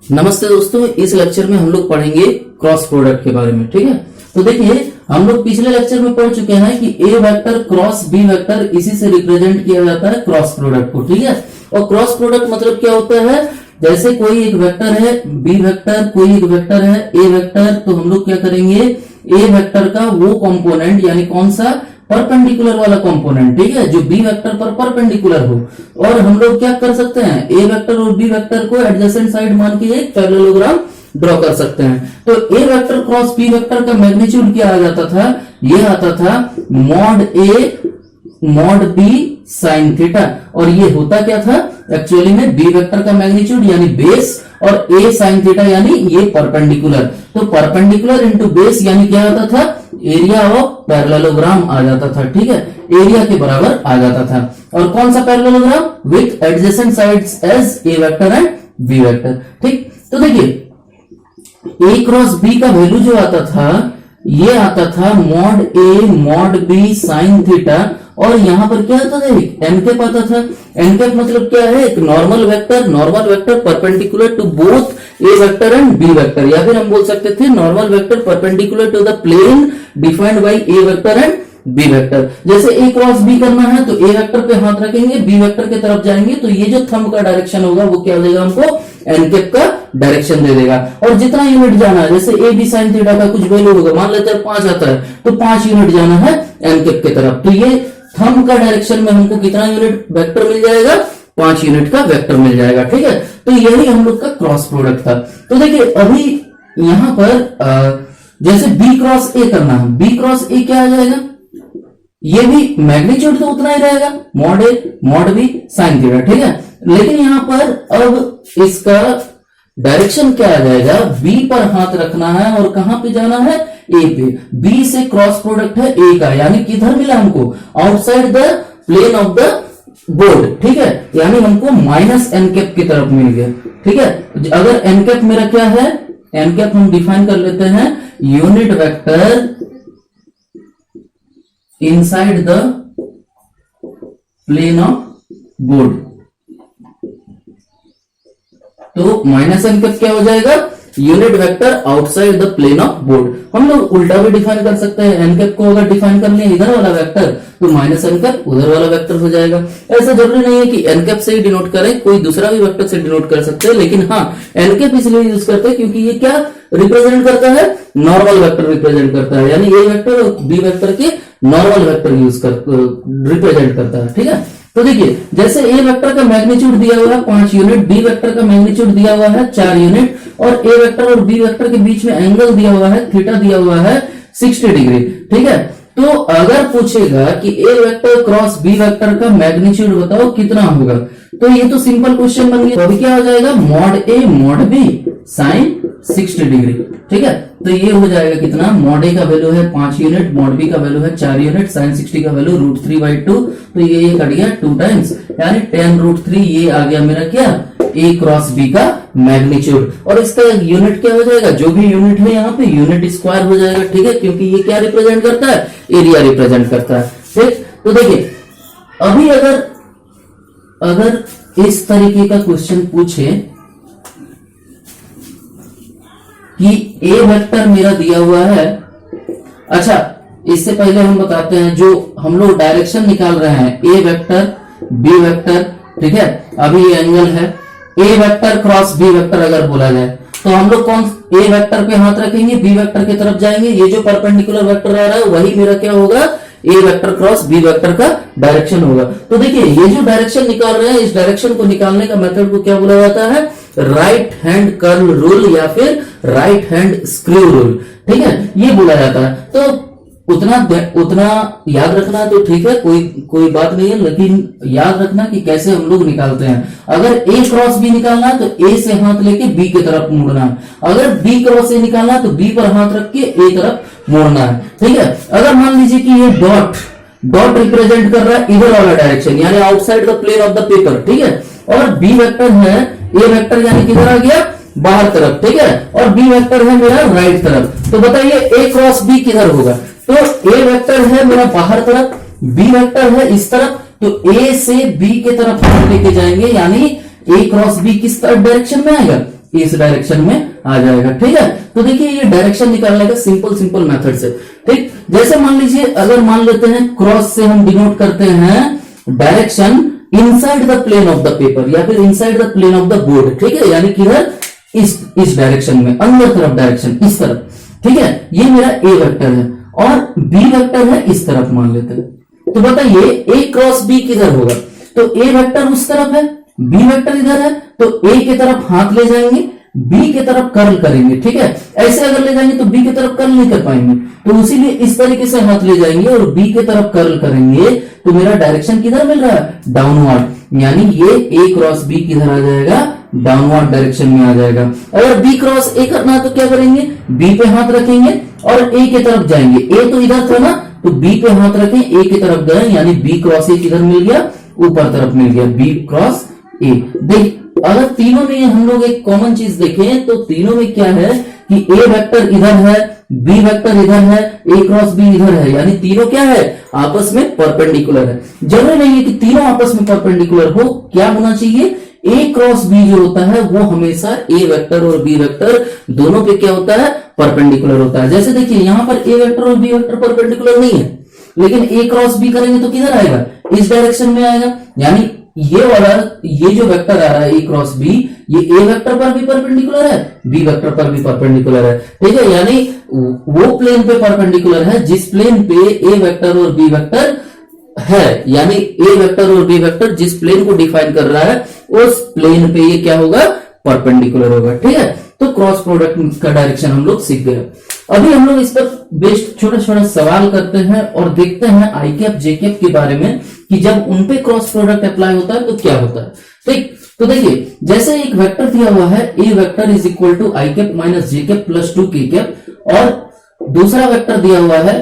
नमस्ते दोस्तों, इस लेक्चर में हम लोग पढ़ेंगे क्रॉस प्रोडक्ट के बारे में। ठीक है, तो देखिए हम लोग पिछले लेक्चर में पढ़ चुके हैं कि ए वेक्टर क्रॉस बी वेक्टर, इसी से रिप्रेजेंट किया जाता है क्रॉस प्रोडक्ट को। ठीक है, और क्रॉस प्रोडक्ट मतलब क्या होता है, जैसे कोई एक वेक्टर है बी वेक्टर, कोई एक वेक्टर है ए वेक्टर, तो हम लोग क्या करेंगे, ए वेक्टर का वो कंपोनेंट यानी कौन सा, परपेंडिकुलर वाला कंपोनेंट, ठीक है, जो बी वेक्टर पर परपेंडिकुलर हो। और हम लोग क्या कर सकते हैं, ए वेक्टर और बी वेक्टर को एडजेसेंट साइड मान के एक पैरेललोग्राम ड्रॉ कर सकते हैं। तो ए वेक्टर क्रॉस बी वेक्टर का मैग्नीट्यूड क्या आ जाता था, ये आता था mod A mod B sine theta. और ये होता क्या था, एक्चुअली में बी वेक्टर का मैग्नीट्यूड यानी बेस और ए साइन थीटा यानी ये परपेंडिकुलर। तो परपेंडिकुलर इंटू बेस यानी क्या आता था, एरिया ऑफ पैरेललोग्राम आ जाता था। ठीक है, एरिया के बराबर आ जाता था। और कौन सा parallelogram, with adjacent sides as A vector and B vector. ठीक, तो देखिए ए क्रॉस बी का वैल्यू जो आता था, ये आता था mod A mod B sine theta. और यहां पर क्या आता था, एन कैप आता था। एन कैप मतलब क्या है, एक normal vector perpendicular to both A vector and B vector, या फिर हम बोल सकते थे normal vector perpendicular to the plane defined by A vector and B vector. जैसे ए क्रॉस बी करना है तो ए वेक्टर पे हाथ रखेंगे, बी वेक्टर की तरफ जाएंगे, तो ये जो थंब का डायरेक्शन होगा वो क्या देगा हमको, एन कैप का डायरेक्शन दे देगा। और जितना यूनिट जाना है, जैसे ए बी साइन थीटा का कुछ वैल्यू होगा, मान लेते हैं 5 आता है, तो 5 यूनिट जाना है एन कैप की तरफ। तो ये थंब का डायरेक्शन में हमको कितना यूनिट वेक्टर मिल जाएगा, 5 यूनिट का वेक्टर मिल जाएगा। ठीक है, तो यही हम लोग का क्रॉस प्रोडक्ट था। तो देखिए अभी यहां पर जैसे बी क्रॉस ए करना है, बी क्रॉस ए क्या आ जाएगा, ये भी मैग्नीट्यूड तो उतना ही रहेगा, mod A mod B sine theta. ठीक है, लेकिन यहां पर अब इसका डायरेक्शन क्या आ जाएगा, बी पर हाथ रखना है और कहां पे जाना है, ए पे। बी से क्रॉस प्रोडक्ट है ए का, यानी किधर मिला हमको, outside the plane of the board. ठीक है, यानी हमको माइनस एन कैप की तरफ मिल गया। ठीक है, अगर एन कैप मेरा क्या है, एन कैप हम डिफाइन कर लेते हैं unit vector inside the plane of board. तो माइनस एन कैप क्या हो जाएगा, unit vector outside the plane of board. हम लोग उल्टा भी डिफाइन कर सकते हैं, एन कैप को अगर डिफाइन कर लें इधर वाला वेक्टर, तो माइनस एन कैप उधर वाला वेक्टर हो जाएगा। ऐसा जरूरी नहीं है कि एन कैप से ही डिनोट करें, कोई दूसरा भी वेक्टर से डिनोट कर सकते हैं, लेकिन हाँ एन कैप इसलिए यूज करते हैं क्योंकि ये क्या रिप्रेजेंट करता है, नॉर्मल वेक्टर रिप्रेजेंट करता है, यानी ए वेक्टर और बी वेक्टर के नॉर्मल वेक्टर यूज कर रिप्रेजेंट करता है। ठीक है, तो देखिए जैसे ए वेक्टर का मैग्नीट्यूड दिया हुआ है 5 यूनिट, बी वेक्टर का मैग्नीट्यूड दिया हुआ है 4 यूनिट, और ए वेक्टर और बी वेक्टर के बीच में एंगल दिया हुआ है, थीटा दिया हुआ है 60 डिग्री। ठीक है, तो अगर पूछेगा कि ए वेक्टर क्रॉस बी वेक्टर का मैग्नीट्यूड बताओ कितना होगा, तो ये तो सिंपल क्वेश्चन बन गया। तो अभी क्या हो जाएगा, mod A mod B sign 60 degree. ठीक है, तो ये हो जाएगा कितना, मॉड ए का वैल्यू है 5 यूनिट, मॉड बी का वैल्यू है 4 यूनिट, साइन 60 का वैल्यू √3/2, तो ये कट गया 2 टाइम्स, यानी 10√3। ये आ गया मेरा क्या, ए क्रॉस बी का मैग्नीट्यूड। और इसका यूनिट क्या हो जाएगा, जो भी यूनिट है यहाँ पे यूनिट स्क्वायर हो जाएगा। ठीक है, क्योंकि ये क्या रिप्रेजेंट करता है, एरिया रिप्रेजेंट करता है। ठीक, तो देखिए अभी अगर इस तरीके का क्वेश्चन पूछे कि ए वेक्टर मेरा दिया हुआ है, अच्छा इससे पहले हम बताते हैं जो हम लोग डायरेक्शन निकाल रहे हैं, ए वेक्टर बी वेक्टर। ठीक है, अभी ये एंगल है, A vector cross B vector अगर बोला जाए तो हम लोग कौन ए वेक्टर पे हाथ रखेंगे, बी वेक्टर की तरफ जाएंगे, ये जो परपेंडिकुलर वेक्टर आ रहा है वही मेरा क्या होगा, ए वेक्टर क्रॉस बी वेक्टर का डायरेक्शन होगा। तो देखिए ये जो डायरेक्शन निकाल रहे हैं, इस डायरेक्शन को निकालने का मेथड को क्या बोला जाता है, राइट हैंड कर्ल रूल या फिर राइट हैंड स्क्रू रूल। ठीक है, ये बोला जाता है। तो उतना याद रखना तो ठीक है, कोई बात नहीं है, लेकिन याद रखना कि कैसे हम लोग निकालते हैं। अगर ए क्रॉस बी निकालना है तो ए से हाथ लेके बी की तरफ मुड़ना है, अगर बी क्रॉस ए निकालना है तो बी पर हाथ रख के ए तरफ मोड़ना है। ठीक है, अगर मान लीजिए कि ये डॉट रिप्रेजेंट कर रहा है इधर वाला डायरेक्शन, यानी outside the plane of the paper. ठीक है, और बी वेक्टर है, ए वेक्टर यानी किधर आ गया, बाहर तरफ। ठीक है, और बी वेक्टर है मेरा राइट तरफ। तो बताइए ए क्रॉस बी किधर होगा, तो ए वेक्टर है मेरा बाहर तरफ, बी वेक्टर है इस तरफ, तो ए से बी के तरफ हम लेके जाएंगे, यानी ए क्रॉस बी किस तरफ डायरेक्शन में आएगा, इस डायरेक्शन में आ जाएगा। ठीक है, तो देखिए ये डायरेक्शन निकालने का सिंपल मेथड से। ठीक, जैसे मान लीजिए अगर मान लेते हैं क्रॉस से हम डिनोट करते हैं direction inside the plane of the paper या फिर inside the plane of the board. ठीक है, यानी किधर, इस डायरेक्शन में, अंदर तरफ डायरेक्शन, इस तरफ। ठीक है, ये मेरा ए वेक्टर है और बी वेक्टर है इस तरफ मान लेते हैं। तो बताइए ए क्रॉस बी किधर होगा? तो ए वेक्टर उस तरफ है, बी वेक्टर इधर है, तो ए की तरफ हाथ ले जाएंगे, बी की तरफ कर्ल करेंगे। ठीक है, ऐसे अगर ले जाएंगे तो बी की तरफ कर्ल नहीं कर पाएंगे, तो इसीलिए इस तरीके से हाथ ले जाएंगे और बी की तरफ कर्ल करेंगे, तो मेरा डायरेक्शन किधर मिल रहा है? डाउनवर्ड। यानी ये ए क्रॉस बी किधर आ जाएगा? डाउनवर्ड डायरेक्शन में आ जाएगा। अगर बी क्रॉस ए करना है तो क्या करेंगे? बी पे हाथ रखेंगे और ए की तरफ जाएंगे। ए तो इधर था ना, तो बी पे हाथ रखें, ए की तरफ गए, यानी बी क्रॉस ए किधर मिल गया? ऊपर तरफ मिल गया, बी क्रॉस ए। देख, अगर तीनों में हम लोग एक कॉमन चीज देखें तो तीनों में क्या है कि ए वेक्टर इधर है, बी वेक्टर इधर है, ए क्रॉस बी इधर है, यानी तीनों क्या है? आपस में परपेंडिकुलर है। जरूरी नहीं है कि तीनों आपस में परपेंडिकुलर हो, क्या होना चाहिए? ए क्रॉस बी जो होता है वो हमेशा ए वेक्टर और बी वेक्टर दोनों पे क्या होता है? परपेंडिकुलर होता है। जैसे देखिए यहां पर ए वेक्टर और बी वेक्टर परपेंडिकुलर नहीं है, लेकिन ए क्रॉस बी करेंगे तो किधर आएगा? इस डायरेक्शन में आएगा। यानी ये वाला, ये जो वेक्टर आ रहा है ए क्रॉस बी, ये ए वेक्टर पर भी परपेंडिकुलर है, बी वेक्टर पर भी परपेंडिकुलर है। ठीक है, यानी वो प्लेन पे परपेंडिकुलर है जिस प्लेन पे ए वेक्टर और बी वेक्टर है, यानी ए वेक्टर और बी वेक्टर जिस प्लेन को डिफाइन कर रहा है उस प्लेन पे ये क्या होगा? परपेंडिकुलर होगा। ठीक है, तो क्रॉस प्रोडक्ट का डायरेक्शन हम लोग सीख गए। अभी हम लोग इस पर बेस्ड छोटा छोटा सवाल करते हैं और देखते हैं आई कैप जे कैप के बारे में कि जब उनपे क्रॉस प्रोडक्ट अप्लाई होता है तो क्या होता है। ठीक, तो देखिए जैसे एक वेक्टर दिया हुआ है A vector is equal to I cap minus J cap plus 2 K cap, और दूसरा वेक्टर दिया हुआ है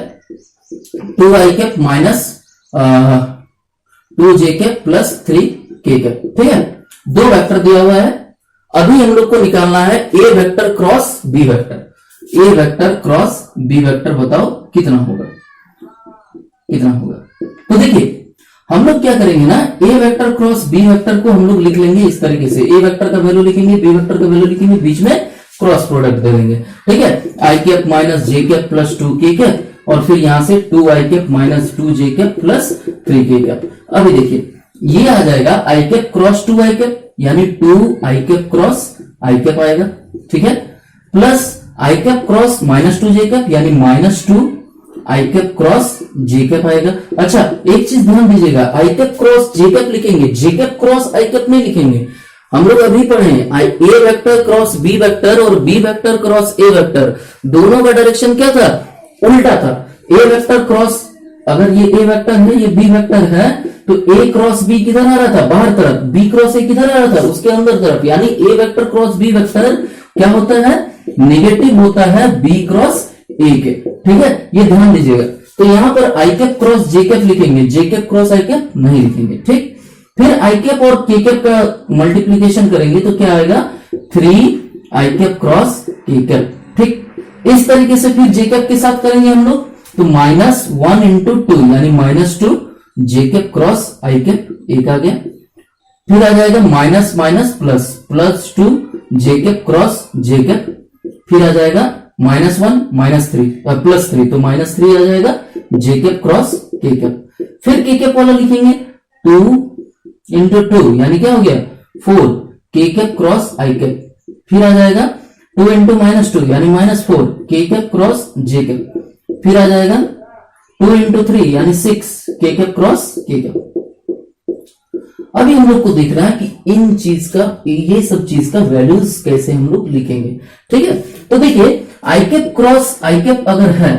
2 I cap minus 2 J cap plus 3 के कैप। ठीक है, दो वेक्टर दिया हुआ है। अभी हम लोग को निकालना है A vector cross B vector. A vector cross B vector बताओ कितना होगा? कितना होगा? तो देखिए हम लोग क्या करेंगे ना, ए वेक्टर क्रॉस बी वेक्टर को हम लोग लिख लेंगे इस तरीके से। ए वेक्टर का वैल्यू लिखेंगे, बी वेक्टर का वैल्यू लिखेंगे, बीच में क्रॉस प्रोडक्ट दे देंगे। ठीक है, आई cap minus J cap plus 2 K cap, और फिर यहां से 2 I cap minus 2 J cap plus 3 के कैप। अभी देखिए ये आ जाएगा आई कैप क्रॉस 2 आई कैप, यानी 2 I cap cross I cap आएगा। ठीक है, plus I cap cross minus 2 J cap, यानी minus 2 I cap cross J cap आएगा। अच्छा एक चीज ध्यान दीजिएगा, I cap cross J cap लिखेंगे, J cap cross I cap नहीं लिखेंगे। हम लोग अभी पढ़े A vector cross B vector और B vector cross A vector, दोनों का डायरेक्शन क्या था? उल्टा था। ए वेक्टर क्रॉस, अगर ये ए वेक्टर है ये बी वेक्टर है, तो ए क्रॉस बी किधर आ रहा था? बाहर तरफ। बी क्रॉस ए किधर आ रहा था? उसके अंदर तरफ। यानी ए वेक्टर क्रॉस बी वेक्टर क्या होता है? नेगेटिव होता है बी क्रॉस ए के। ठीक है, ये ध्यान दीजिएगा। तो यहां पर आई कैप क्रॉस जे कैप लिखेंगे, J cap cross I cap नहीं लिखेंगे। ठीक, फिर आई कैप और के कैप का मल्टीप्लीकेशन करेंगे तो क्या आएगा? 3 आई कैप क्रॉस के कैप। ठीक, इस तरीके से फिर जे कैप के साथ करेंगे हम लोग, तो माइनस 1 इंटू 2 यानी minus 2 J cap cross I cap, एक आ गया। फिर आ जाएगा माइनस माइनस प्लस, प्लस 2 जे कैप क्रॉस जे कैप, फिर आ जाएगा माइनस 1 माइनस 3 प्लस 3, तो माइनस 3 आ जाएगा जे कैप क्रॉस के कैप। फिर के कैप वाला लिखेंगे 2 इंटू 2 यानी क्या हो गया? 4 के कैप क्रॉस आई कैप, फिर आ जाएगा 2 इंटू माइनस 2 यानी माइनस 4 के कैप क्रॉस जे कैप, फिर आ जाएगा 2 इंटू 3 यानी 6 के कैप क्रॉस के कैप। अभी हम लोग को दिख रहा है कि इन चीज का, ये सब चीज का वैल्यूज कैसे हम लोग लिखेंगे। ठीक है, तो देखिए आई कैप क्रॉस आई कैप अगर है,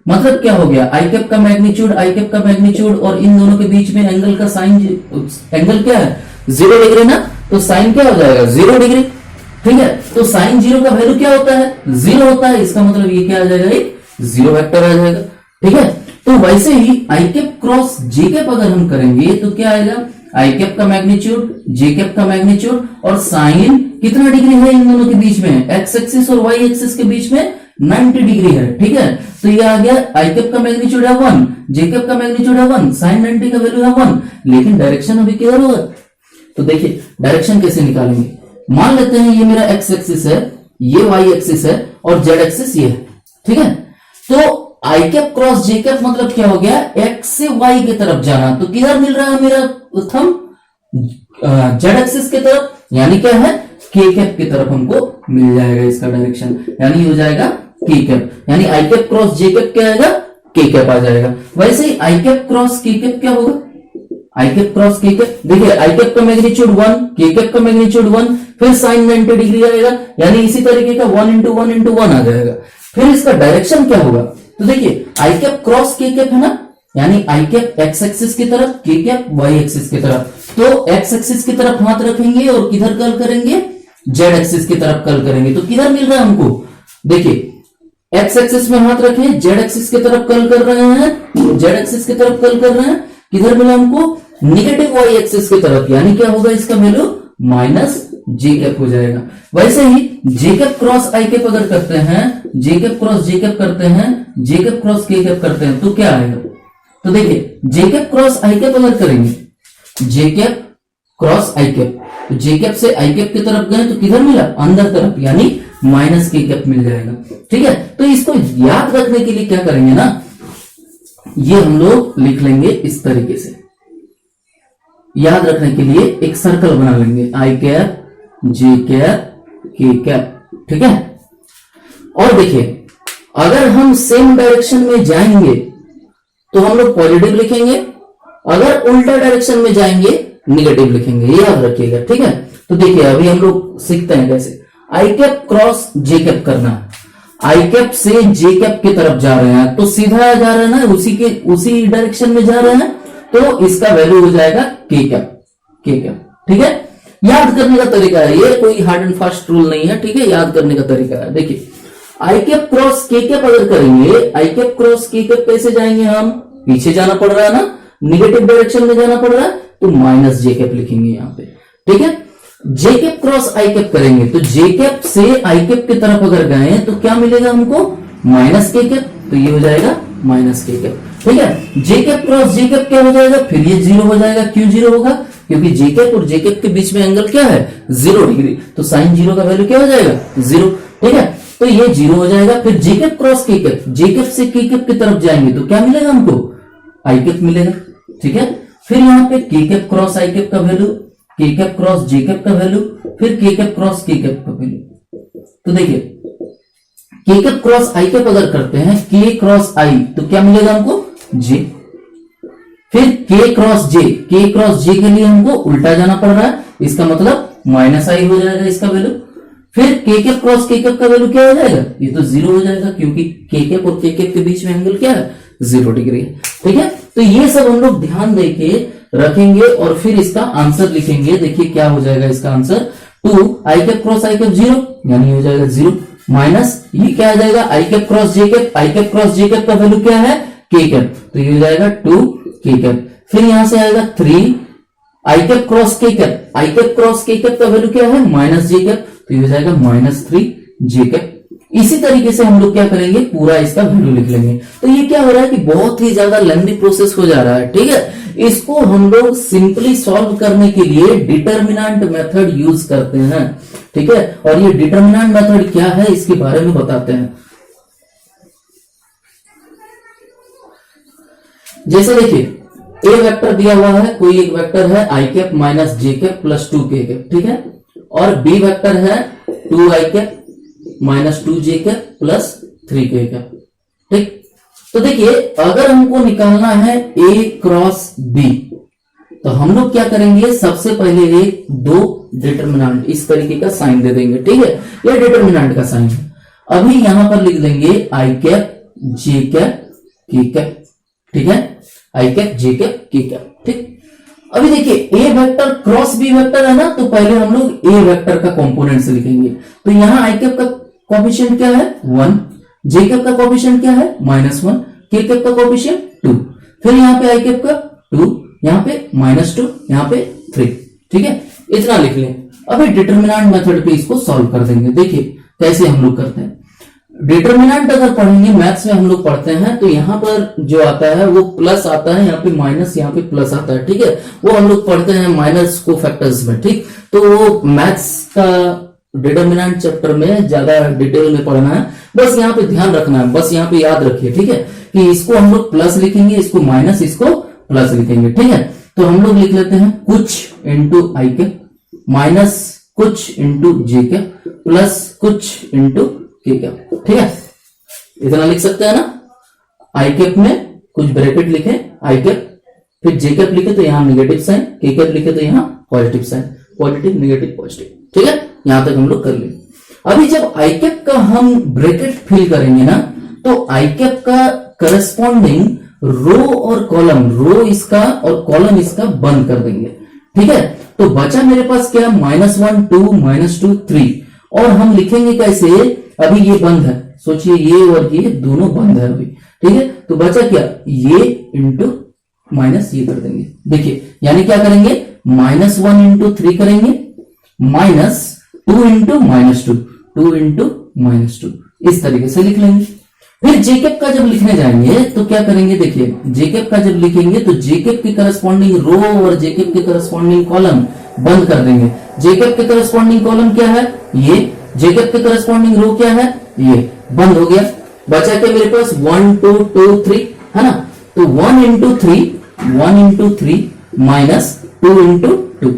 मतलब क्या हो गया? आई कैप का मैग्नीट्यूड, आई कैप का मैग्नीट्यूड और इन दोनों के बीच में एंगल का साइन, एंगल क्या है? 0 डिग्री ना, तो साइन क्या हो जाएगा? 0 डिग्री। ठीक है, तो साइन 0 का वैल्यू क्या होता है? 0 होता है। इसका मतलब ये क्या आ जाएगा? एक 0 वेक्टर आ जाएगा। ठीक है, तो वैसे ही आई कैप क्रॉस जे कैप अगर हम करेंगे तो क्या आएगा? आई कैप का मैग्नीट्यूड, जे कैप का मैग्नीट्यूड, और साइन कितना डिग्री है इन दोनों के बीच में? एक्स एक्सिस और वाई एक्सिस के बीच में 90 डिग्री है। ठीक है, तो ये आ गया आई कैप का मैग्नीट्यूड है 1, जे कैप का मैग्नीट्यूड है 1, साइन 90 का वैल्यू है 1, लेकिन डायरेक्शन अभी किधर होगा? तो देखिए डायरेक्शन कैसे निकालेंगे। मान लेते हैं ये मेरा एक्स एक्सिस है, ये वाई एक्सिस है और जेड एक्सिस ये है, ठीक है। तो आई कैप क्रॉस जे कैप मतलब क्या हो गया, एक्स से वाई की तरफ जाना, तो किधर मिल रहा है मेरा थंब, जेड एक्सिस की तरफ, यानी क्या है के कैप की तरफ हमको मिल जाएगा इसका डायरेक्शन, यानी हो जाएगा के कैप, यानी आई कैप क्रॉस जे कैप क्या आएगा, के कैप आ जाएगा। वैसे ही आई कैप क्रॉस के कैप क्या होगा, आई कैप क्रॉस के कैप, देखिए आई कैप का मैग्नीट्यूड 1, के कैप का मैग्नीट्यूड 1, फिर साइन 90 डिग्री आएगा, यानी इसी तरीके का 1 इंटू 1 इंटू 1 आ जाएगा। फिर इसका डायरेक्शन क्या होगा, तो देखिए आई कैप क्रॉस के कैप है ना, यानी आई कैप एक्स एक्सिस की तरफ, के कैप वाई एक्सिस की तरफ, तो एक्स एक्सिस की तरफ हाथ रखेंगे और किधर कर्ल करेंगे, जेड एक्सिस की तरफ कर्ल करेंगे, तो किधर मिल रहा है हमको, देखिए एक्स एक्सिस में हाथ रखें, जेड एक्सिस की तरफ कर्ल कर रहे हैं, जेड एक्सिस की तरफ कर्ल कर रहे हैं, किधर मिला हमको, निगेटिव वाई एक्सिस की तरफ, यानी क्या होगा इसका वैल्यू माइनस जे कैप हो जाएगा। वैसे ही जे कैप क्रॉस आई कैप अगर करते हैं, जे कैप क्रॉस जे कैप करते हैं, जे कैप क्रॉस के कैप करते हैं, तो क्या आएगा, तो देखिए जे कैप क्रॉस आई कैप अगर करेंगे, जे कैप क्रॉस आई कैप, तो जे कैप से आई कैप की तरफ गए तो किधर मिला, अंदर तरफ, यानी माइनस के कैप मिल जाएगा, ठीक है। तो इसको याद रखने के लिए क्या करेंगे ना, ये हम लोग लिख लेंगे इस तरीके से, याद रखने के लिए एक सर्कल बना लेंगे, आई कैप जे कैप के कैप, ठीक है। और देखिए अगर हम सेम डायरेक्शन में जाएंगे तो हम लोग पॉजिटिव लिखेंगे, अगर उल्टा डायरेक्शन में जाएंगे निगेटिव लिखेंगे, ये याद रखिएगा, ठीक है। तो देखिए अभी हम लोग सीखते हैं कैसे आई कैप क्रॉस जे कैप करना है, आई कैप से जे कैप की तरफ जा रहे हैं तो सीधा जा रहे हैं ना, उसी डायरेक्शन में जा रहे हैं, तो इसका वैल्यू हो जाएगा के कैप, के कैप, ठीक है। याद करने का तरीका है, ये कोई हार्ड एंड फास्ट रूल नहीं है, ठीक है, याद करने का तरीका है। देखिए आई कैप क्रॉस के कैप अगर करेंगे, आई कैप क्रॉस के कैप कैसे जाएंगे, हम पीछे जाना पड़ रहा है ना, निगेटिव डायरेक्शन में जाना पड़ रहा है, तो माइनस जे कैप लिखेंगे यहाँ पे, ठीक है। जे कैप क्रॉस आई कैप करेंगे तो जे कैप से आई कैप की तरफ अगर गए तो क्या मिलेगा हमको, माइनस के कैप, तो ये हो जाएगा माइनस के कैप, ठीक है। जे कैप क्रॉस जे कैप क्या हो जाएगा, फिर ये जीरो हो जाएगा, क्यों जीरो होगा, क्योंकि जे कैप और जे कैप के बीच में एंगल क्या है, 0 डिग्री, तो साइन 0 का वैल्यू क्या हो जाएगा, 0, ठीक है। तो ये 0 हो जाएगा। फिर जे कैप क्रॉस के कैप, जे कैप से के कैप की तरफ जाएंगे तो क्या मिलेगा हमको, आई कैप मिलेगा, ठीक है। फिर यहाँ पे के कैप क्रॉस आई कैप का वैल्यू, के कैप क्रॉस जे कैप का वैल्यू, फिर के कैप क्रॉस के कैप का वैल्यू। तो देखिए के कैप क्रॉस आई कैप अगर करते हैं, के क्रॉस आई, तो क्या मिलेगा हमको, जे। फिर के क्रॉस जे, के क्रॉस जे के लिए हमको उल्टा जाना पड़ रहा है, इसका मतलब माइनस आई हो जाएगा इसका वैल्यू। फिर के कैप क्रॉस के कैप का वैल्यू क्या हो जाएगा, ये तो 0 हो जाएगा, क्योंकि के कैप और के कैप के बीच में एंगल क्या है, 0 डिग्री है, ठीक है। तो ये सब हम लोग ध्यान देके रखेंगे और फिर इसका आंसर लिखेंगे। देखिए क्या हो जाएगा इसका answer, 2 I cap cross I cap 0, यानी हो जाएगा 0, माइनस ये क्या आ जाएगा, आई कैप क्रॉस जे कैप, आई कैप क्रॉस जे कैप का वैल्यू क्या है, के कैप, तो ये हो जाएगा 2 के कैप। फिर यहां से आएगा 3 आई कैप क्रॉस के कैप, आई कैप क्रॉस के कैप का वैल्यू क्या है, माइनस जे कैप, तो ये हो जाएगा -3 जे कैप। इसी तरीके से हम लोग क्या करेंगे, पूरा इसका वैल्यू लिख लेंगे। तो ये क्या हो रहा है कि बहुत ही ज्यादा लेंथी प्रोसेस हो जा रहा है, ठीक है। इसको हम लोग सिंपली सॉल्व करने के लिए डिटर्मिनेंट मेथड यूज करते हैं, ठीक है। और ये डिटर्मिनेंट मेथड क्या है इसके बारे में बताते हैं। जैसे देखिए ए वेक्टर दिया हुआ है, कोई एक वेक्टर है आई cap minus J cap plus 2 K cap, ठीक है। और बी वेक्टर है 2 I cap minus 2 J cap plus 3 के कैप, ठीक। तो देखिए अगर हमको निकालना है ए क्रॉस बी, तो हम लोग क्या करेंगे, सबसे पहले एक 2 डिटर्मिनेंट इस तरीके का साइन दे देंगे, ठीक है। यह डिटर्मिनेंट का साइन है। अभी यहां पर लिख देंगे आई कैप जे कैप के कैप, ठीक है, आई कैप जे कैप के कैप, ठीक। अभी देखिए ए वेक्टर क्रॉस बी वेक्टर है ना, तो पहले हम लोग ए वेक्टर का कंपोनेंट्स लिखेंगे। तो यहां आई कैप का कोएफिशिएंट क्या है 1, जे कैप का कोएफिशिएंट क्या है -1, के कैप का कोएफिशिएंट 2, फिर यहाँ पे आई कैप का 2, यहाँ पे -2, यहाँ पे 3, ठीक है। इतना लिख लें। अभी डिटर्मिनेंट मेथड पे इसको सॉल्व कर देंगे। देखिए कैसे हम लोग करते हैं। डिटर्मिनेंट अगर पढ़ेंगे मैथ्स में हम लोग पढ़ते हैं तो यहाँ पर जो आता है वो प्लस आता है, यहाँ पे माइनस, यहाँ पे प्लस आता है, ठीक है। वो हम लोग पढ़ते हैं माइनस को फैक्टर्स में, ठीक। तो वो मैथ्स का डिटर्मिनेंट चैप्टर में ज्यादा डिटेल में पढ़ना है, बस यहाँ पे ध्यान रखना है, बस यहाँ पे याद रखिए, ठीक है, कि इसको हम लोग प्लस लिखेंगे, इसको माइनस, इसको प्लस लिखेंगे, ठीक है। तो हम लोग लिख लेते हैं कुछ इंटू आई कैप माइनस कुछ इंटू जे कैप प्लस कुछ इंटू के कैप, ठीक है, इतना लिख सकते हैं ना। आई कैप में कुछ ब्रैकेट लिखे आई कैप, फिर जे कैप लिखे तो यहाँ नेगेटिव साइन, के कैप लिखे तो यहाँ positive sign, positive negative positive, ठीक है, यहां तक हम लोग कर लेंगे। अभी जब आई कैप का हम ब्रैकेट फिल करेंगे ना, तो आई कैप का करस्पॉन्डिंग रो और कॉलम, रो इसका और कॉलम इसका बंद कर देंगे, ठीक है। तो बचा मेरे पास क्या, -1 2 -2 3, और हम लिखेंगे कैसे, अभी ये बंद है, सोचिए ये और ये दोनों बंद है अभी, ठीक है। तो बचा क्या, ये इंटू माइनस ये कर देंगे, देखिए, यानी क्या करेंगे, -1 इंटू 3 करेंगे, -2 इंटू -2, 2 इंटू -2, इस तरीके से लिख लेंगे। फिर जेकेप का जब लिखने जाएंगे तो क्या करेंगे, देखिए, जेकेप का जब लिखेंगे तो जेकेप के करस्पॉन्डिंग रो और जेकेप के करस्पॉन्डिंग कॉलम बंद कर देंगे। जेकेप के करस्पॉन्डिंग कॉलम क्या है, ये, जेकेप के करस्पॉन्डिंग रो क्या है, ये, बंद हो गया। बचा क्या मेरे पास, 1 2 2 3, है ना। तो 1 इंटू 3 माइनस 2 इंटू 2,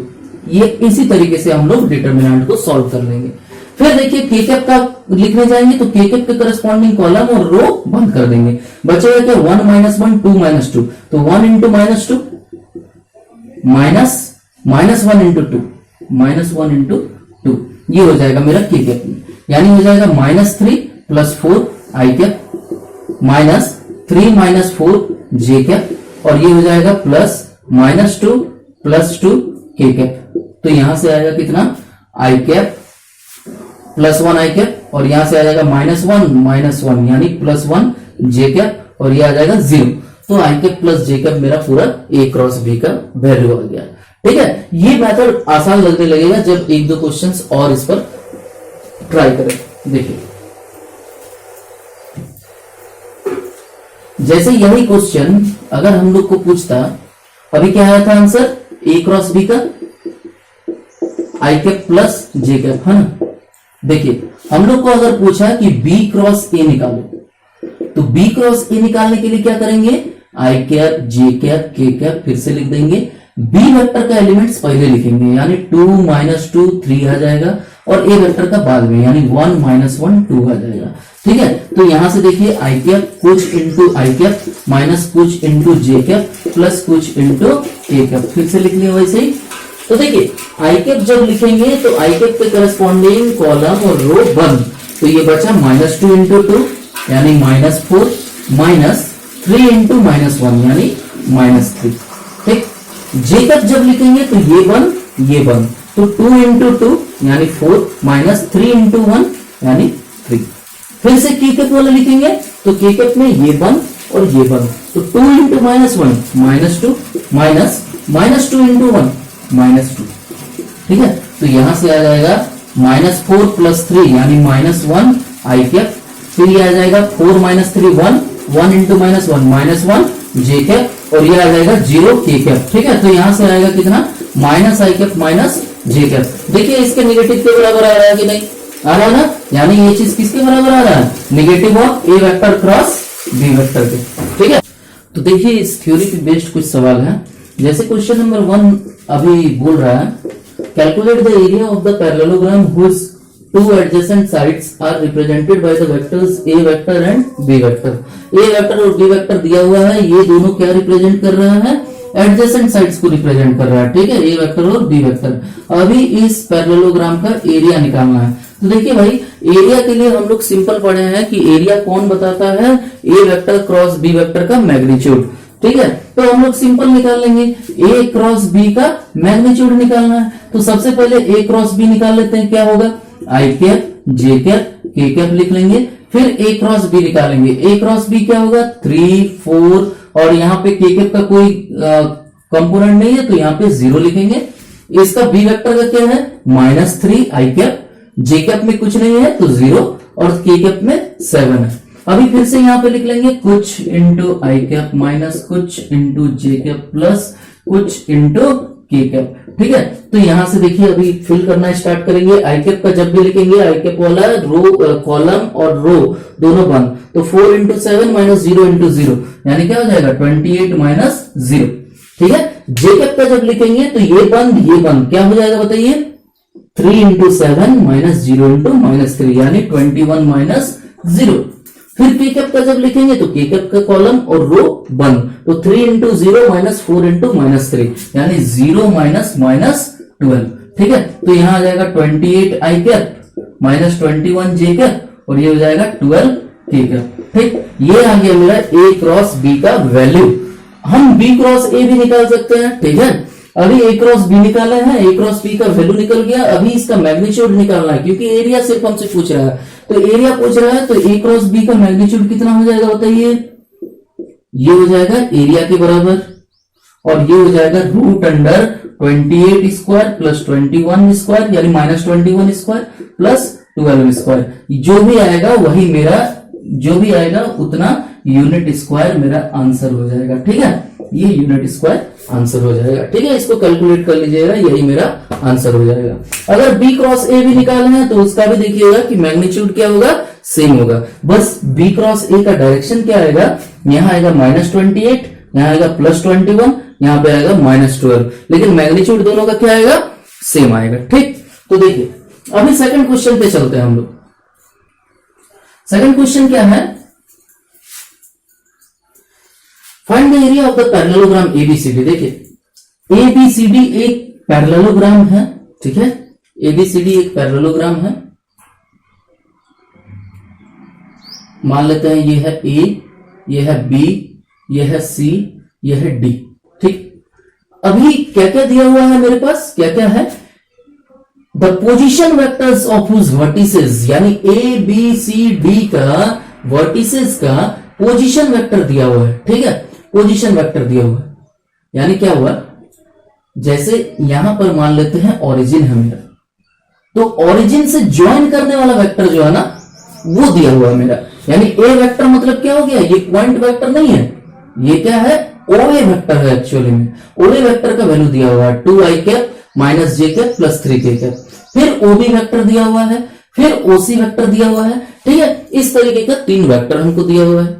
ये इसी तरीके से हम लोग डिटर्मिनेंट को सॉल्व कर लेंगे। फिर देखिए के कैप का लिखने जाएंगे तो के कैप के करस्पॉन्डिंग कॉलम और रो बंद कर देंगे। बचेगा क्या, 1 -1 2 -2, तो 1 इंटू -2 माइनस 1 इंटू 2 -1 इंटू 2, ये हो जाएगा मेरा के कैप में, यानी हो जाएगा -3 + 4 I cap minus 3 - 4 J cap, और ये हो जाएगा +-2 + 2 के कैप। तो यहां से आएगा कितना, आई कैप +1 आई कैप, और यहां से आ जाएगा -1 यानी +1 जे कैप, और ये आ जाएगा 0। तो आई कैप प्लस जे कैप मेरा पूरा A क्रॉस B का वैल्यू आ गया, ठीक है। ये मेथड आसान लगने लगेगा जब एक दो क्वेश्चंस और इस पर ट्राई करें। देखिए, जैसे यही क्वेश्चन अगर हम लोग को पूछता, अभी क्या आया था आंसर, A क्रॉस B का आई कैप प्लस जे कैप, है ना। देखिए, हम लोग को अगर पूछा कि B क्रॉस A निकालो, तो B क्रॉस A निकालने के लिए क्या करेंगे, आई कैप जे कैप के कैप फिर से लिख देंगे, B वेक्टर का एलिमेंट्स पहले लिखेंगे, यानी 2 - 2 3 आ जाएगा, और A वेक्टर का बाद में, यानी 1 - 1 2 आ जाएगा, ठीक है। तो यहां से देखिए, आई कैप कुछ इंटू आई कैप माइनस कुछ इंटू जे कैप प्लस कुछ इंटू के कैप, फिर से लिख लिया वैसे ही। तो देखिए, आई कैप जब लिखेंगे तो आई कैप के करस्पॉन्डिंग कॉलम और रो बंद, तो ये बचा -2 इंटू 2 यानी -4 माइनस 3 इंटू -1 यानी -3, ठीक। जे कैप जब लिखेंगे तो ये बंद, तो 2 इंटू 2 यानी 4 माइनस 3 इंटू 1 यानी 3। फिर से के कैप वाला लिखेंगे तो के कैप में ये बंद और ये बंद, तो 2 इंटू -1 -2 माइनस -2 इंटू 1 -2, ठीक है। तो यहां से आ जाएगा -4 + 3 यानी -1 आई कैप, फिर ये आ जाएगा 4 - 3 1 इंटू -1 -1 जे कैप, और ये आ जाएगा 0 के कैप, ठीक है। तो यहां से आएगा कितना, माइनस आई कैप माइनस जे कैप। देखिए, इसके नेगेटिव के बराबर आ रहा है कि नहीं, आ रहा है ना, यानी ये चीज किसके बराबर आ रहा है, negative of A vector cross B vector के, ठीक है। तो देखिए, इस थ्योरी पे बेस्ड कुछ सवाल है, जैसे क्वेश्चन नंबर 1 अभी बोल रहा है, calculate the area of the parallelogram whose two adjacent sides are represented by the vectors A vector and B vector। A vector और B vector दिया हुआ है, ये दोनों क्या रिप्रेजेंट कर रहा है, एडजेसेंट साइड्स को रिप्रेजेंट कर रहा है, ठीक है, A वेक्टर और B वेक्टर। अभी इस पैरेललोग्राम का एरिया निकालना है। तो देखिए भाई, एरिया के लिए हम लोग सिंपल पढ़े हैं कि एरिया कौन बताता है, A vector cross B vector का मैग्नीट्यूड, ठीक है। तो हम लोग सिंपल निकाल लेंगे, A क्रॉस B का मैग्नीट्यूड निकालना है। तो सबसे पहले A क्रॉस B निकाल लेते हैं, क्या होगा, आई कैप जे कैप के कैप लिख लेंगे, फिर A क्रॉस B निकालेंगे, A क्रॉस B क्या होगा, 3 4, और यहाँ पे के कैप का कोई कंपोनेंट नहीं है तो यहाँ पे 0 लिखेंगे। इसका B वेक्टर का क्या है, -3 आई कैप, जे कैप में कुछ नहीं है तो 0, और के कैप में 7 है। अभी फिर से यहाँ पे लिख लेंगे कुछ इंटू आई कैप माइनस कुछ इंटू जे कैप प्लस कुछ इंटू के कैप, ठीक है। तो यहां से देखिए अभी फिल करना स्टार्ट करेंगे। आई कैप का जब भी लिखेंगे आई कैप वाला रो कॉलम और रो दोनों बंद, तो 4 इंटू 7 माइनस 0 इंटू 0 यानी क्या हो जाएगा 28 माइनस 0। ठीक है। जे कैप का जब लिखेंगे तो ये बंद क्या हो जाएगा बताइए 3 इंटू 7 माइनस 0 इंटू माइनस 3 यानी 21 माइनस 0। फिर के कैप का जब लिखेंगे तो के कैप का कॉलम और रो बंद, तो 3 इंटू 0 माइनस 4 इंटू माइनस 3 यानी 0 माइनस माइनस 12। ठीक है। तो यहां आ जाएगा 28 आई कैप माइनस 21 जे कैप और ये हो जाएगा 12 के कैप। ठीक, ये आ गया मेरा ए क्रॉस बी का वैल्यू। हम बी क्रॉस ए भी निकाल सकते हैं। ठीक है। अभी ए क्रॉस बी निकाले हैं, ए क्रॉस बी का वैल्यू निकल गया। अभी इसका मैग्नीट्यूड निकालना है क्योंकि एरिया सिर्फ हमसे पूछ रहा है, तो एरिया पूछ रहा है, तो ए क्रॉस बी का मैग्नीट्यूड कितना हो जाएगा बताइए। ये हो जाएगा एरिया के बराबर और ये हो जाएगा root under 28 square plus 21 square यानी माइनस 21 स्क्वायर प्लस 12 स्क्वायर। जो भी आएगा वही मेरा, जो भी आएगा उतना यूनिट स्क्वायर मेरा आंसर हो जाएगा। ठीक है, ये यूनिट स्क्वायर आंसर हो जाएगा। ठीक है, इसको कैलकुलेट कर लीजिएगा, यही मेरा आंसर हो जाएगा। अगर बी क्रॉस ए भी निकालना है तो उसका भी देखिएगा कि मैग्नीट्यूड क्या होगा, सेम होगा। बस बी क्रॉस ए का डायरेक्शन क्या आएगा, यहां आएगा माइनस 28, यहां आएगा प्लस 21, यहां पे आएगा माइनस 12, लेकिन मैग्नीट्यूड दोनों का क्या आएगा, सेम आएगा। ठीक, तो देखिए अभी सेकंड क्वेश्चन पे चलते हैं हम लोग। सेकंड क्वेश्चन क्या है, find the area of the parallelogram ABCD. देखिए एबीसीडी एक पैरेललोग्राम है। ठीक है, एबीसीडी एक पैरेललोग्राम है। मान लेते हैं ये है ए, ये है बी, ये है सी, ये है डी। ठीक, अभी क्या क्या दिया हुआ है मेरे पास, क्या क्या है, the position vectors of whose vertices, यानी ए बी सी डी का वर्टिसेस का पोजीशन वेक्टर दिया हुआ है। ठीक है, पोजीशन वेक्टर दिया हुआ है, यानी क्या हुआ, जैसे यहां पर मान लेते हैं ओरिजिन है मेरा, तो ओरिजिन से ज्वाइन करने वाला वेक्टर जो है ना वो दिया हुआ है मेरा, यानी ए वेक्टर मतलब क्या हो गया, ये पॉइंट वेक्टर नहीं है, ये क्या है, ओए वेक्टर है। एक्चुअली में ओए वेक्टर का वैल्यू दिया हुआ है 2 I cap minus J cap plus 3 के कैप। फिर ओबी वेक्टर दिया हुआ है, फिर ओसी वेक्टर दिया हुआ है। ठीक है, इस तरीके का 3 वेक्टर हमको दिया हुआ है।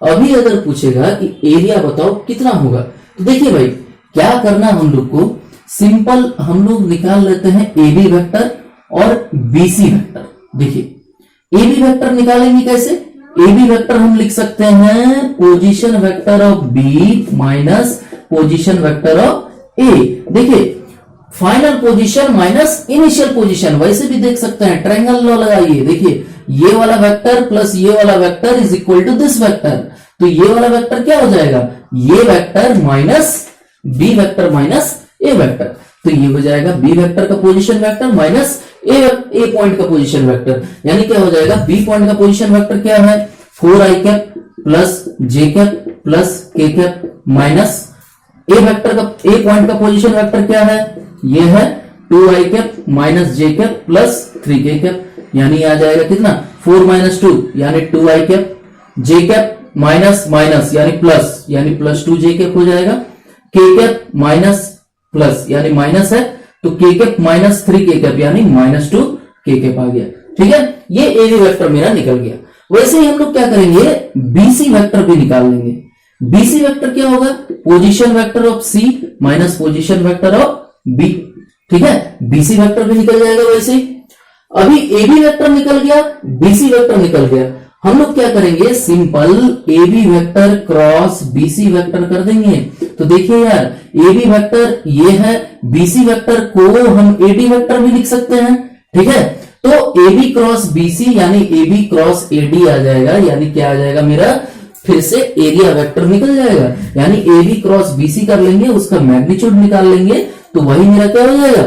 अभी अगर पूछेगा कि एरिया बताओ कितना होगा, तो देखिए भाई क्या करना, हम लोग को सिंपल हम लोग निकाल लेते हैं एबी वेक्टर और बीसी वेक्टर। देखिए एबी वेक्टर निकालेंगे कैसे, एबी वेक्टर हम लिख सकते हैं position vector of B minus position vector of A. देखिए final position minus initial position, वैसे भी देख सकते हैं, ट्रायंगल लॉ लगाइए। देखिए ये वाला वेक्टर प्लस ये वाला vector is equal to this vector, तो ये वाला वेक्टर क्या हो जाएगा, ये vector minus B vector minus A vector, तो ये हो जाएगा बी वेक्टर का position vector minus A point का पोजीशन वेक्टर, यानी क्या हो जाएगा, बी पॉइंट का पोजीशन वेक्टर क्या है 4 I cap plus J cap plus K cap minus A vector का, ए पॉइंट का पोजीशन वेक्टर क्या है, ये है 2 I cap minus J cap plus 3 के कैप, यानी आ जाएगा कितना 4 माइनस 2 यानी 2 I cap, J cap minus minus यानी प्लस 2 जे कैप हो जाएगा, के कैप माइनस प्लस यानी माइनस है, तो के कैप माइनस 3 के कैप यानी माइनस 2 के कैप आ गया। ठीक है, ये एबी वेक्टर मेरा निकल गया। वैसे ही हम लोग क्या करेंगे, बीसी वेक्टर भी निकाल लेंगे। बीसी वेक्टर क्या होगा, position vector of C minus position vector of B. ठीक है, बीसी वेक्टर भी निकल जाएगा। वैसे ही अभी एबी वेक्टर निकल गया, बीसी वेक्टर निकल गया, हम लोग क्या करेंगे, simple AB vector cross BC vector कर देंगे। तो देखिए यार एबी वेक्टर ये है, बीसी वेक्टर को हम एडी वेक्टर भी लिख सकते हैं। ठीक है, तो एबी क्रॉस बीसी यानी एबी क्रॉस एडी आ जाएगा, यानी क्या आ जाएगा मेरा, फिर से एरिया वेक्टर निकल जाएगा, यानी एबी क्रॉस बीसी कर लेंगे, उसका मैग्नीट्यूड निकाल लेंगे, तो वही मेरा क्या हो जाएगा,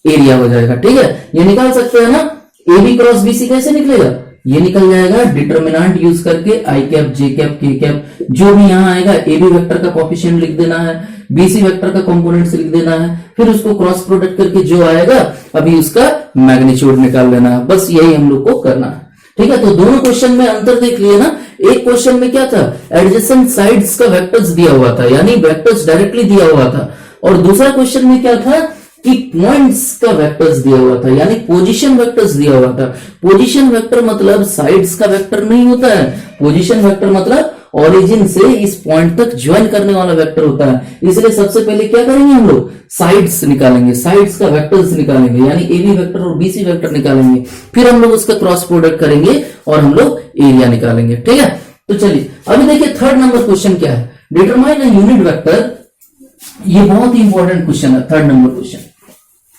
एरिया हो जाएगा। ठीक है, ये निकाल सकते हैं ना, एबी क्रॉस बीसी कैसे निकलेगा, ये निकल जाएगा डिटर्मिनेंट यूज करके, आई कैप जे कैप के कैप, जो भी यहां आएगा एबी वेक्टर का कोएफिशिएंट लिख देना है, बीसी वेक्टर का कंपोनेंट्स लिख देना है, फिर उसको क्रॉस प्रोडक्ट करके जो आएगा अभी उसका मैग्नीट्यूड निकाल लेना है। बस यही हम लोग को करना है। ठीक है, तो दोनों क्वेश्चन में अंतर देख लिए ना, एक क्वेश्चन में क्या था, एडजेसेंट साइड्स का वेक्टर्स दिया हुआ था, यानी वेक्टर्स डायरेक्टली दिया हुआ था, और दूसरा क्वेश्चन में क्या था, कि पॉइंट्स का वेक्टर्स दिया हुआ था, यानी पोजीशन वेक्टर्स दिया हुआ था। पोजीशन वेक्टर मतलब साइड्स का वेक्टर नहीं होता है, पोजीशन वेक्टर मतलब ओरिजिन से इस पॉइंट तक ज्वाइन करने वाला वेक्टर होता है। इसलिए सबसे पहले क्या करेंगे हम लोग, साइड्स निकालेंगे, साइड्स का वेक्टर्स निकालेंगे, यानी एबी वेक्टर और बीसी वेक्टर निकालेंगे, फिर हम लोग उसका क्रॉस प्रोडक्ट करेंगे और हम लोग एरिया निकालेंगे। ठीक है, तो चलिए अभी देखिए थर्ड नंबर क्वेश्चन क्या है, डिटरमाइन अ यूनिट वेक्टर। ये बहुत ही इंपॉर्टेंट क्वेश्चन है, थर्ड नंबर क्वेश्चन।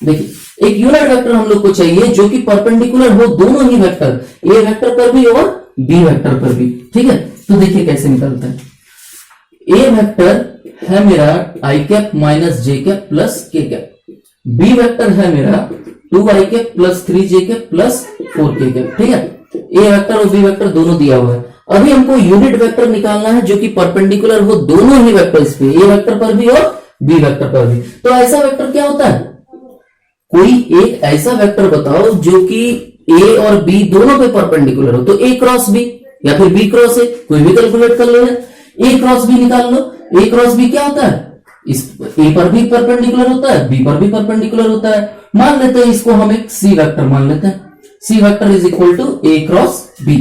देखिए एक यूनिट वेक्टर हम लोग को चाहिए जो कि परपेंडिकुलर हो दोनों ही वेक्टर, ए वेक्टर पर भी और बी वेक्टर पर भी। ठीक है, तो देखिए कैसे निकलता है। ए वेक्टर है मेरा आई cap minus J cap plus K cap, B vector है मेरा 2 I cap plus 3 J cap plus 4 के कैप। ठीक है, ए वेक्टर और बी वेक्टर दोनों दिया हुआ है। अभी हमको यूनिट वेक्टर निकालना है जो कि परपेंडिकुलर हो दोनों ही वेक्टर्स पे, ए वेक्टर पर भी और बी वेक्टर पर भी। तो ऐसा वेक्टर क्या होता है, कोई एक ऐसा वेक्टर बताओ जो कि ए और बी दोनों पे परपेंडिकुलर हो। तो ए क्रॉस बी या फिर बी क्रॉस ए, कोई भी कैलकुलेट कर लो, ए क्रॉस बी निकाल लो। ए क्रॉस बी क्या होता है, इस ए पर भी परपेंडिकुलर होता है, बी पर भी परपेंडिकुलर होता है। मान लेते हैं इसको हम एक सी वेक्टर मान लेते हैं, C vector is equal to A cross B.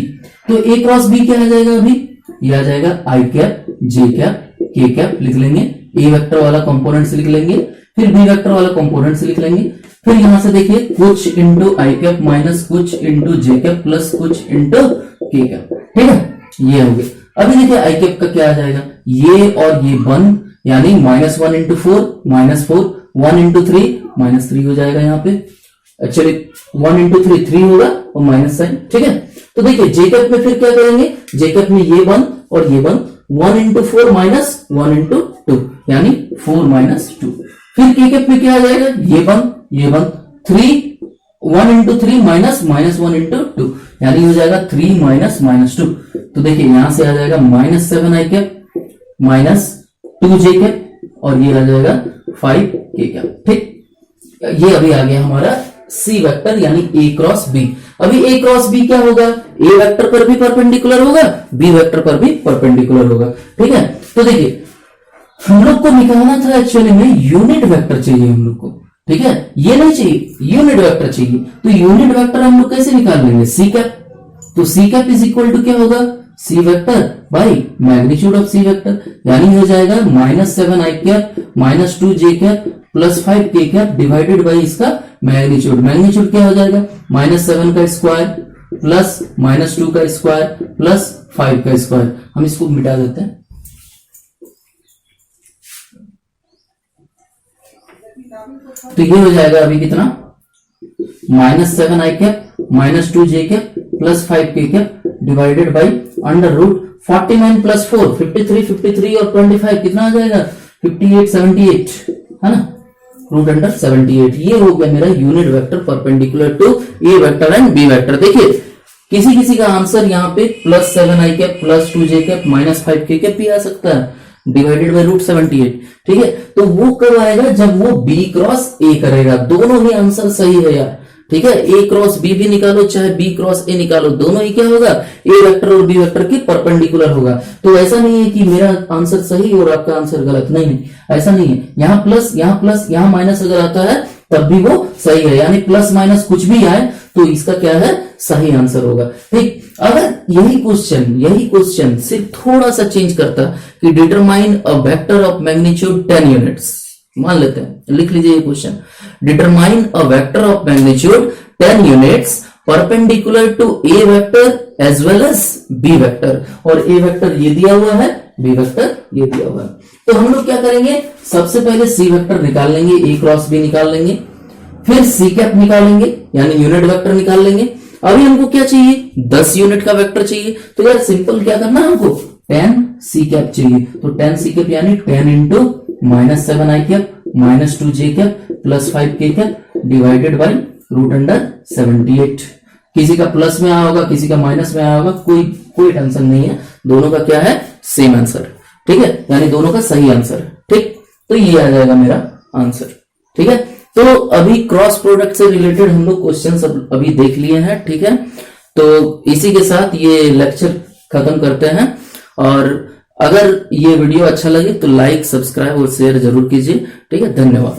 तो ए क्रॉस बी क्या आ जाएगा, अभी ये आ जाएगा आई कैप जे कैप के कैप लिख लेंगे, ए वेक्टर वाला कंपोनेंट्स लिख लेंगे, फिर बी वेक्टर वाला कंपोनेंट्स लिख लेंगे, फिर यहां से देखिए कुछ इंटू आई कैप माइनस कुछ इंटू जे कैप प्लस कुछ इंटू के कैप। ठीक है, ये हो गया। अभी देखिए आई कैप का क्या आ जाएगा, ये और ये 1 यानी -1 इंटू 4 -4, 1 इंटू 3 -3 हो जाएगा यहाँ पे। एक्चुअली 1 इंटू 3 3 होगा और माइनस साइन। ठीक है, तो देखिए जे कैप में फिर क्या करेंगे, जे कैप में ये 1 और ये 1 इंटू 4 माइनस 1 इंटू 2 यानी 4 माइनस 2। फिर के कैप में क्या आ जाएगा, ये 1 3 1 इंटू 3 माइनस -1 इंटू 2 यानी हो जाएगा 3 माइनस -2। तो देखिए यहां से आ जाएगा -7 आई कैप माइनस 2 जे कैप और ये आ जाएगा 5 के कैप। ठीक, ये अभी आ गया हमारा सी वेक्टर यानी ए क्रॉस बी। अभी ए क्रॉस बी क्या होगा, ए वेक्टर पर भी परपेंडिकुलर होगा, बी वेक्टर पर भी परपेंडिकुलर होगा। ठीक है, तो देखिए हम लोग को निकालना था एक्चुअली में यूनिट वेक्टर चाहिए हम लोग को। ठीक है, ये नहीं चाहिए, यूनिट वेक्टर चाहिए। तो यूनिट वेक्टर हम लोग कैसे निकाल लेंगे, सी कैप। तो C cap is equal to क्या होगा, C vector by magnitude of C vector, यानी हो जाएगा -7 आई कैप माइनस 2 जे कैप प्लस 5 के कैप डिवाइडेड बाई इसका मैग्नीट्यूड। मैग्नीट्यूड क्या हो जाएगा, -7 का स्क्वायर प्लस -2 का स्क्वायर प्लस 5 का स्क्वायर। हम इसको मिटा देते हैं, तो ये हो जाएगा अभी कितना, -7 आई कैप माइनस 2 जे कैप प्लस 5 के cap divided by under root 49 plus 4 53 और 25 कितना आ जाएगा 58 78 है ना, रूट अंडर 78। ये हो गया मेरा unit vector perpendicular to A vector and B vector. देखिए किसी किसी का आंसर यहाँ पे +7 आई कैप प्लस 2 जे कैप माइनस 5 के कैप भी आ सकता है डिवाइडेड बाई रूट 78। ठीक है, तो वो कब आएगा, जब वो बी क्रॉस ए करेगा। दोनों ही आंसर सही है यार। ठीक है, ए क्रॉस बी भी निकालो चाहे बी क्रॉस ए निकालो, दोनों ही क्या होगा, ए वेक्टर और बी वेक्टर के परपेंडिकुलर होगा। तो ऐसा नहीं है कि मेरा आंसर सही और आपका आंसर गलत, नहीं, ऐसा नहीं है। यहाँ प्लस यहाँ माइनस अगर आता है तब भी वो सही है, यानी प्लस माइनस कुछ भी आए तो इसका क्या है, सही आंसर होगा। ठीक, अगर यही क्वेश्चन सिर्फ थोड़ा सा चेंज करता कि determine a vector of magnitude 10 units, मान लेते हैं, लिख लीजिए ये question, determine a vector of magnitude 10 units perpendicular to A vector as well as B vector, और ए वेक्टर ये दिया हुआ है, बी वेक्टर ये दिया हुआ है। तो हम लोग क्या करेंगे, सबसे पहले सी वेक्टर निकाल लेंगे, ए क्रॉस बी निकाल लेंगे, फिर सी कैप निकालेंगे यानी यूनिट वेक्टर निकाल लेंगे। अभी हमको क्या चाहिए, 10 यूनिट का वेक्टर चाहिए। तो यार सिंपल क्या करना है हमको, 10 सी कैप चाहिए। तो 10 सी कैप यानी 10 इंटू -7 आई कैप माइनस 2 जे कैप प्लस 5 के cap divided by root under 78। किसी का प्लस में आया होगा, किसी का माइनस में आया होगा, कोई टेंशन नहीं है, दोनों का क्या है, सेम आंसर। ठीक है, यानी दोनों का सही आंसर। ठीक, तो ये आ जाएगा मेरा आंसर। ठीक है, तो अभी क्रॉस प्रोडक्ट से रिलेटेड हम लोग क्वेश्चंस अभी देख लिए हैं। ठीक है, तो इसी के साथ ये लेक्चर खत्म करते हैं, और अगर ये वीडियो अच्छा लगे तो लाइक, सब्सक्राइब और शेयर जरूर कीजिए। ठीक है, धन्यवाद।